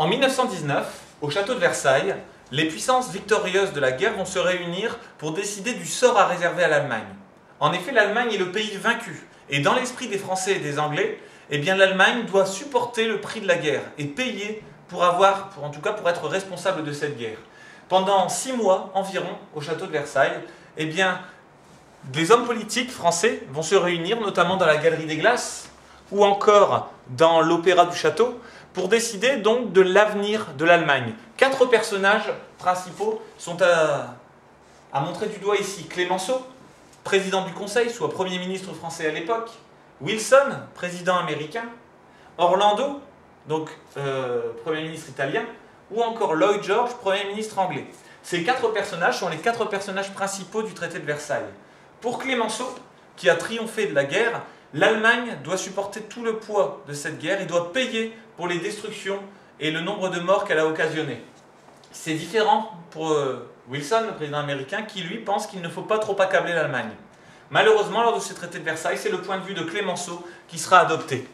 En 1919, au château de Versailles, les puissances victorieuses de la guerre vont se réunir pour décider du sort à réserver à l'Allemagne. En effet, l'Allemagne est le pays vaincu, et dans l'esprit des Français et des Anglais, eh bien l'Allemagne doit supporter le prix de la guerre et payer pour être responsable de cette guerre. Pendant 6 mois environ, au château de Versailles, eh bien, des hommes politiques français vont se réunir, notamment dans la Galerie des Glaces, ou encore dans l'Opéra du Château, pour décider donc de l'avenir de l'Allemagne. 4 personnages principaux sont à montrer du doigt ici. Clémenceau, président du Conseil, soit Premier ministre français à l'époque. Wilson, président américain. Orlando, donc Premier ministre italien. Ou encore Lloyd George, Premier ministre anglais. Ces 4 personnages sont les 4 personnages principaux du traité de Versailles. Pour Clémenceau, qui a triomphé de la guerre, l'Allemagne doit supporter tout le poids de cette guerre et doit payer pour les destructions et le nombre de morts qu'elle a occasionné. C'est différent pour Wilson, le président américain, qui lui pense qu'il ne faut pas trop accabler l'Allemagne. Malheureusement, lors de ce traité de Versailles, c'est le point de vue de Clémenceau qui sera adopté.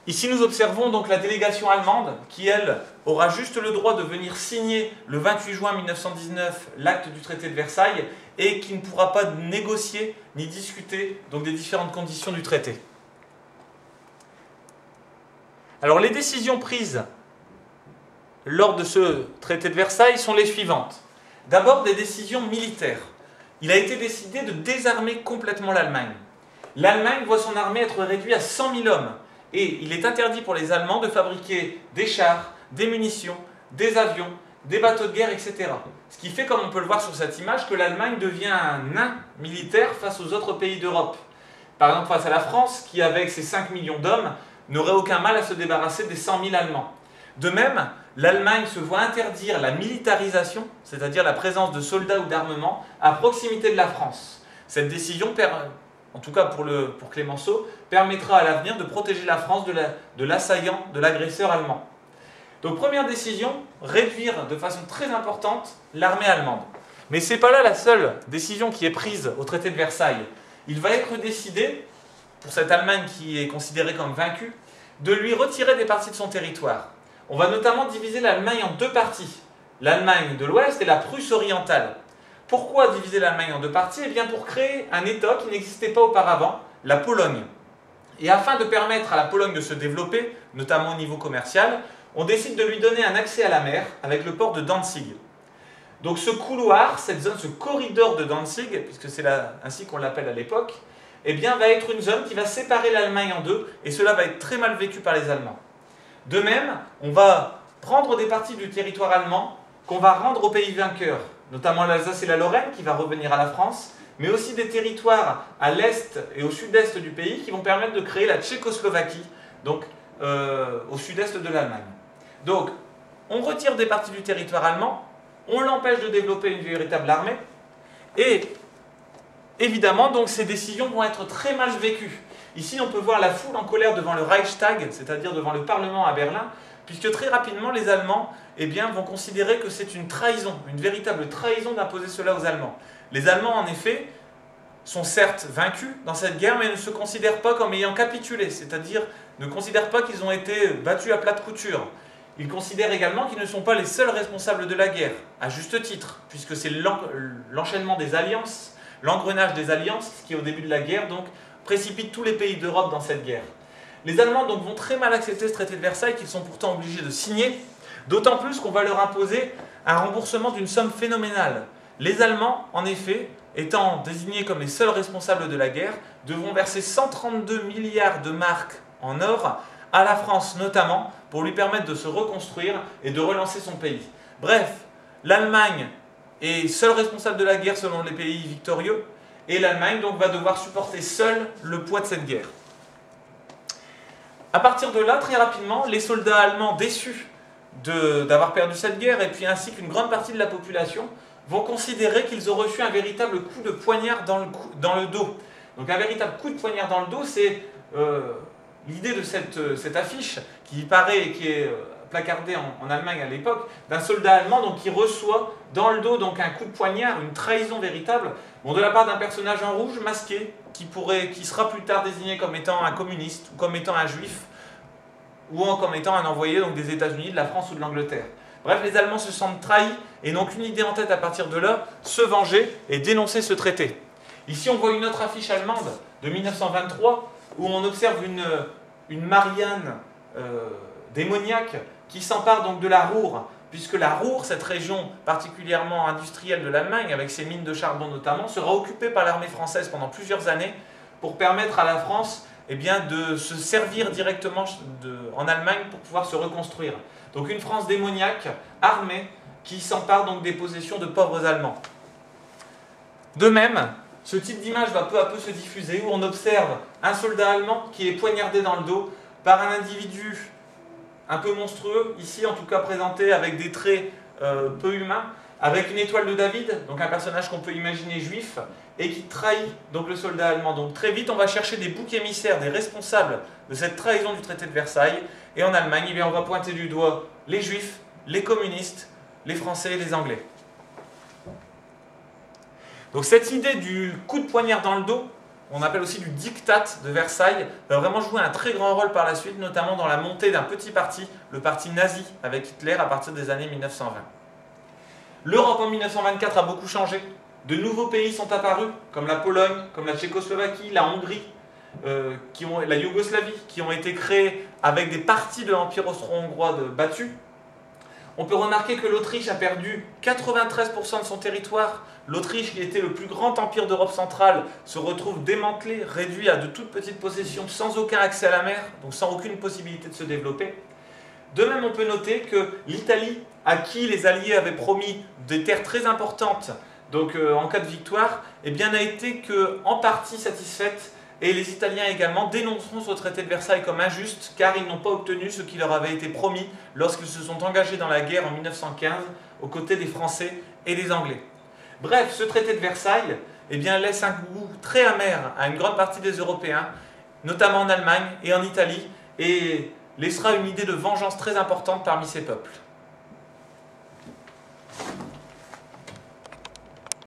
Ici, nous observons donc la délégation allemande qui, elle, aura juste le droit de venir signer le 28 juin 1919 l'acte du traité de Versailles et qui ne pourra pas négocier ni discuter donc, des différentes conditions du traité. Alors, les décisions prises lors de ce traité de Versailles sont les suivantes. D'abord, des décisions militaires. Il a été décidé de désarmer complètement l'Allemagne. L'Allemagne voit son armée être réduite à 100 000 hommes. Et il est interdit pour les Allemands de fabriquer des chars, des munitions, des avions, des bateaux de guerre, etc. Ce qui fait, comme on peut le voir sur cette image, que l'Allemagne devient un nain militaire face aux autres pays d'Europe. Par exemple, face à la France, qui avec ses 5 millions d'hommes, n'aurait aucun mal à se débarrasser des 100 000 Allemands. De même, l'Allemagne se voit interdire la militarisation, c'est-à-dire la présence de soldats ou d'armements, à proximité de la France. Cette décision en tout cas pour Clémenceau, permettra à l'avenir de protéger la France de l'assaillant, de l'agresseur allemand. Donc première décision, réduire de façon très importante l'armée allemande. Mais ce n'est pas là la seule décision qui est prise au traité de Versailles. Il va être décidé, pour cette Allemagne qui est considérée comme vaincue, de lui retirer des parties de son territoire. On va notamment diviser l'Allemagne en 2 parties, l'Allemagne de l'Ouest et la Prusse orientale. Pourquoi diviser l'Allemagne en 2 parties? Eh bien pour créer un État qui n'existait pas auparavant, la Pologne. Et afin de permettre à la Pologne de se développer, notamment au niveau commercial, on décide de lui donner un accès à la mer avec le port de Danzig. Donc ce couloir, cette zone, ce corridor de Danzig, puisque c'est ainsi qu'on l'appelle à l'époque, eh bien va être une zone qui va séparer l'Allemagne en 2, et cela va être très mal vécu par les Allemands. De même, on va prendre des parties du territoire allemand qu'on va rendre aux pays vainqueurs, notamment l'Alsace et la Lorraine qui va revenir à la France, mais aussi des territoires à l'est et au sud-est du pays qui vont permettre de créer la Tchécoslovaquie, donc au sud-est de l'Allemagne. Donc, on retire des parties du territoire allemand, on l'empêche de développer une véritable armée, et évidemment, donc, ces décisions vont être très mal vécues. Ici, on peut voir la foule en colère devant le Reichstag, c'est-à-dire devant le Parlement à Berlin, puisque très rapidement, les Allemands vont considérer que c'est une trahison, une véritable trahison d'imposer cela aux Allemands. Les Allemands, en effet, sont certes vaincus dans cette guerre, mais ne se considèrent pas comme ayant capitulé, c'est-à-dire ne considèrent pas qu'ils ont été battus à plate couture. Ils considèrent également qu'ils ne sont pas les seuls responsables de la guerre, à juste titre, puisque c'est l'enchaînement des alliances, l'engrenage des alliances, qui au début de la guerre donc, précipite tous les pays d'Europe dans cette guerre. Les Allemands donc, vont très mal accepter ce traité de Versailles qu'ils sont pourtant obligés de signer, d'autant plus qu'on va leur imposer un remboursement d'une somme phénoménale. Les Allemands, en effet, étant désignés comme les seuls responsables de la guerre, devront verser 132 milliards de marks en or à la France notamment, pour lui permettre de se reconstruire et de relancer son pays. Bref, l'Allemagne est seule responsable de la guerre selon les pays victorieux, et l'Allemagne donc va devoir supporter seule le poids de cette guerre. À partir de là, très rapidement, les soldats allemands déçus d'avoir perdu cette guerre, et puis ainsi qu'une grande partie de la population, vont considérer qu'ils ont reçu un véritable coup de poignard dans le dos. Donc un véritable coup de poignard dans le dos, c'est l'idée de cette affiche qui est placardée en Allemagne à l'époque, d'un soldat allemand donc, qui reçoit dans le dos donc, un coup de poignard, une trahison véritable, de la part d'un personnage en rouge masqué, qui sera plus tard désigné comme étant un communiste ou comme étant un juif, ou comme étant un envoyé donc, des États-Unis, de la France ou de l'Angleterre. Bref, les Allemands se sentent trahis et n'ont qu'une idée en tête à partir de là, se venger et dénoncer ce traité. Ici, on voit une autre affiche allemande de 1923 où on observe une Marianne démoniaque qui s'empare donc de la Ruhr, puisque la Ruhr, cette région particulièrement industrielle de l'Allemagne, avec ses mines de charbon notamment, sera occupée par l'armée française pendant plusieurs années pour permettre à la France de se servir directement en Allemagne pour pouvoir se reconstruire. Donc une France démoniaque, armée, qui s'empare donc des possessions de pauvres Allemands. De même, ce type d'image va peu à peu se diffuser, où on observe un soldat allemand qui est poignardé dans le dos par un individu un peu monstrueux, ici en tout cas présenté avec des traits peu humains, avec une étoile de David, donc un personnage qu'on peut imaginer juif, et qui trahit donc le soldat allemand. Donc très vite, on va chercher des boucs émissaires, des responsables de cette trahison du traité de Versailles, et en Allemagne, on va pointer du doigt les juifs, les communistes, les Français et les Anglais. Donc cette idée du coup de poignard dans le dos, on appelle aussi du diktat de Versailles, va vraiment jouer un très grand rôle par la suite, notamment dans la montée d'un petit parti, le parti nazi avec Hitler à partir des années 1920. L'Europe en 1924 a beaucoup changé. De nouveaux pays sont apparus, comme la Pologne, comme la Tchécoslovaquie, la Hongrie, la Yougoslavie, qui ont été créés avec des parties de l'Empire austro-hongrois battus. On peut remarquer que l'Autriche a perdu 93% de son territoire. L'Autriche, qui était le plus grand empire d'Europe centrale, se retrouve démantelé, réduit à de toutes petites possessions, sans aucun accès à la mer, donc sans aucune possibilité de se développer. De même, on peut noter que l'Italie, à qui les Alliés avaient promis des terres très importantes, donc en cas de victoire, n'a été qu'en partie satisfaite. Et les Italiens également dénonceront ce traité de Versailles comme injuste, car ils n'ont pas obtenu ce qui leur avait été promis lorsqu'ils se sont engagés dans la guerre en 1915 aux côtés des Français et des Anglais. Bref, ce traité de Versailles laisse un goût très amer à une grande partie des Européens, notamment en Allemagne et en Italie, et laissera une idée de vengeance très importante parmi ces peuples.